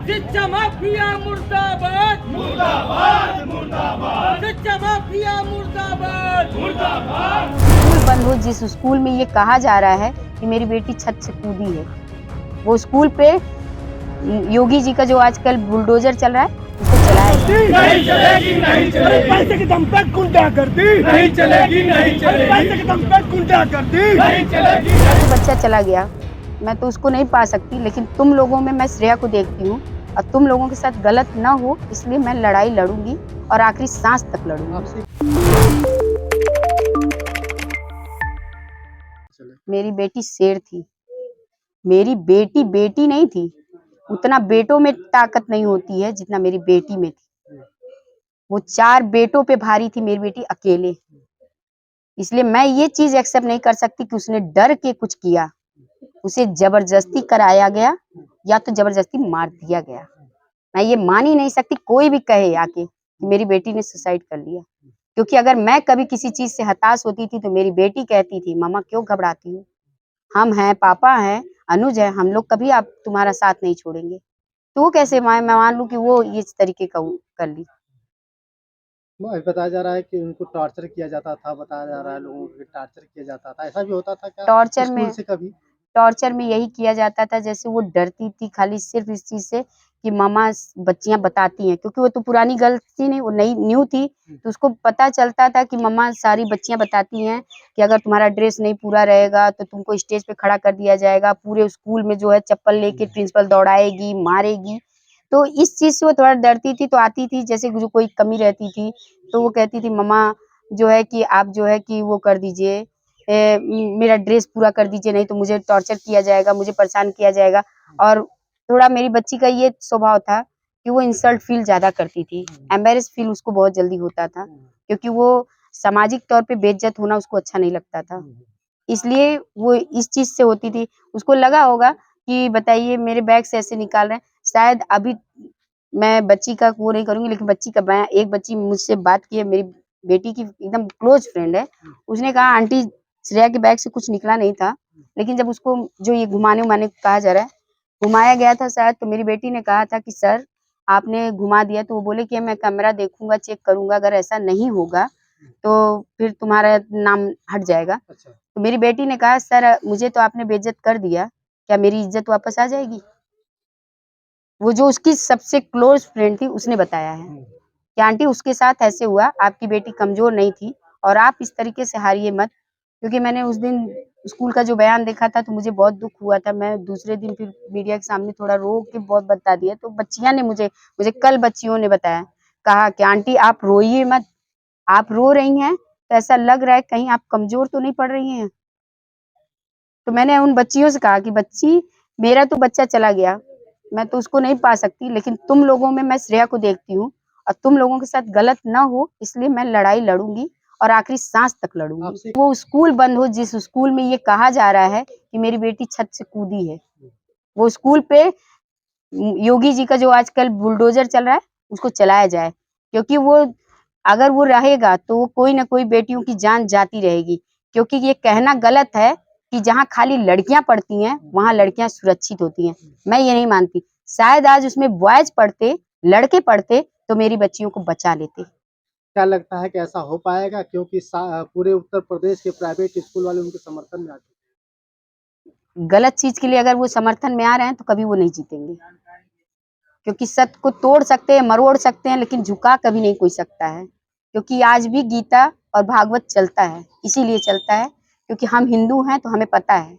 शिक्षा माफिया मुर्दाबाद मुर्दाबाद मुर्दाबाद, शिक्षा माफिया मुर्दाबाद मुर्दाबाद। स्कूल बंद हो जिस स्कूल में ये कहा जा रहा है कि मेरी बेटी छत से कूदी है, वो स्कूल पे योगी जी का जो आजकल बुलडोजर चल रहा है उसको चलाया नहीं चलेगी नहीं चलेगी, पैसे के दम पे गुंडा करती नहीं चलेगी नहीं चलेगी, पैसे के दम पे गुंडा करती नहीं चलेगी। बच्चा चला गया, मैं तो उसको नहीं पा सकती, लेकिन तुम लोगों में मैं श्रेया को देखती हूँ और तुम लोगों के साथ गलत ना हो इसलिए मैं लड़ाई लड़ूंगी और आखिरी सांस तक लड़ूंगी। मेरी बेटी शेर थी, मेरी बेटी बेटी नहीं थी, उतना बेटों में ताकत नहीं होती है जितना मेरी बेटी में थी। वो 4 बेटों पे भारी थी, मेरी बेटी अकेले। इसलिए मैं ये चीज एक्सेप्ट नहीं कर सकती कि उसने डर के कुछ किया, उसे जबरदस्ती कराया गया या तो जबरदस्ती मार दिया गया। मैं ये मान ही नहीं सकती कोई भी कहे आके कि मेरी बेटी ने सुसाइड कर लिया, क्योंकि अगर मैं कभी किसी चीज से हताश होती थी तो मेरी बेटी कहती थी मामा क्यों घबराती हो, हम हैं, पापा हैं, अनुज है, हम लोग कभी आप तुम्हारा साथ नहीं छोड़ेंगे। तो वो कैसे मैं मान लूं कि वो इस तरीके का कर ली। बताया जा रहा है कि उनको टॉर्चर किया जाता था, बताया जा रहा है लोगों को टॉर्चर किया जाता था, ऐसा भी होता था क्या टॉर्चर में यही किया जाता था, जैसे वो डरती थी खाली सिर्फ इस चीज से कि मामा बच्चियां बताती हैं, क्योंकि वो तो पुरानी गर्ल थी नहीं, वो नई न्यू थी, तो उसको पता चलता था कि मम्मा सारी बच्चियां बताती हैं कि अगर तुम्हारा ड्रेस नहीं पूरा रहेगा तो तुमको स्टेज पे खड़ा कर दिया जाएगा, पूरे स्कूल में जो है चप्पल लेके प्रिंसिपल दौड़ाएगी, मारेगी। तो इस चीज से वो थोड़ा डरती थी, तो आती थी जैसे जो कोई कमी रहती थी तो वो कहती थी मम्मा जो है कि आप जो है कि वो कर दीजिए, मेरा ड्रेस पूरा कर दीजिए, नहीं तो मुझे टॉर्चर किया जाएगा, मुझे परेशान किया जाएगा। और थोड़ा मेरी बच्ची का ये स्वभाव था कि वो इंसल्ट फील ज्यादा करती थी, एम्बेरस फील उसको बहुत जल्दी होता था, क्योंकि वो सामाजिक तौर पे बेइज्जत होना उसको अच्छा नहीं लगता था, इसलिए वो इस चीज से होती थी। उसको लगा होगा कि बताइए मेरे बैग से ऐसे निकाल रहे हैं, शायद अभी मैं बच्ची का वो नहीं करूंगी, लेकिन बच्ची का बयान, एक बच्ची मुझसे बात की है, मेरी बेटी की एकदम क्लोज फ्रेंड है, उसने कहा आंटी श्रेया के बैग से कुछ निकला नहीं था, लेकिन जब उसको जो ये घुमाने उमाने कहा जा रहा है, घुमाया गया था शायद, तो मेरी बेटी ने कहा था कि सर आपने घुमा दिया, तो वो बोले कि मैं कैमरा देखूंगा, चेक करूंगा, अगर ऐसा नहीं होगा तो फिर तुम्हारा नाम हट जाएगा। तो मेरी बेटी ने कहा सर मुझे तो आपने बेइज्जत कर दिया, क्या मेरी इज्जत वापस आ जाएगी? वो जो उसकी सबसे क्लोज फ्रेंड थी उसने बताया है कि आंटी उसके साथ ऐसे हुआ, आपकी बेटी कमजोर नहीं थी और आप इस तरीके से हारिए मत। क्योंकि मैंने उस दिन स्कूल का जो बयान देखा था तो मुझे बहुत दुख हुआ था, मैं दूसरे दिन फिर मीडिया के सामने थोड़ा रो के बहुत बता दिया, तो बच्चियां ने मुझे मुझे कल बच्चियों ने बताया, कहा कि आंटी आप रोइए मत, आप रो रही हैं तो ऐसा लग रहा है कहीं आप कमजोर तो नहीं पड़ रही हैं। तो मैंने उन बच्चियों से कहा कि बच्ची मेरा तो बच्चा चला गया, मैं तो उसको नहीं पा सकती, लेकिन तुम लोगों में मैं श्रेया को देखती हूँ और तुम लोगों के साथ गलत ना हो इसलिए मैं लड़ाई लड़ूंगी और आखिरी सांस तक लड़ूंगी। वो स्कूल बंद हो जिस स्कूल में ये कहा जा रहा है कि मेरी बेटी छत से कूदी है, वो स्कूल पे योगी जी का जो आजकल बुलडोजर चल रहा है उसको चलाया जाए, क्योंकि वो अगर वो रहेगा तो कोई ना कोई बेटियों की जान जाती रहेगी। क्योंकि ये कहना गलत है कि जहाँ खाली लड़कियां पढ़ती हैं वहां लड़कियां सुरक्षित होती हैं, मैं ये नहीं मानती। शायद आज उसमें बॉयज पढ़ते, लड़के पढ़ते तो मेरी बच्चियों को बचा लेते। क्या लगता है कि ऐसा हो पाएगा, क्योंकि पूरे उत्तर प्रदेश के प्राइवेट स्कूल वाले उनके समर्थन में आते हैं? गलत चीज के लिए अगर वो समर्थन में आ रहे हैं तो कभी वो नहीं जीतेंगे, क्योंकि सत्य को तोड़ सकते हैं, मरोड़ सकते हैं, लेकिन झुका कभी नहीं कोई सकता है। क्योंकि आज भी गीता और भागवत चलता है, इसीलिए चलता है क्योंकि हम हिंदू हैं तो हमें पता है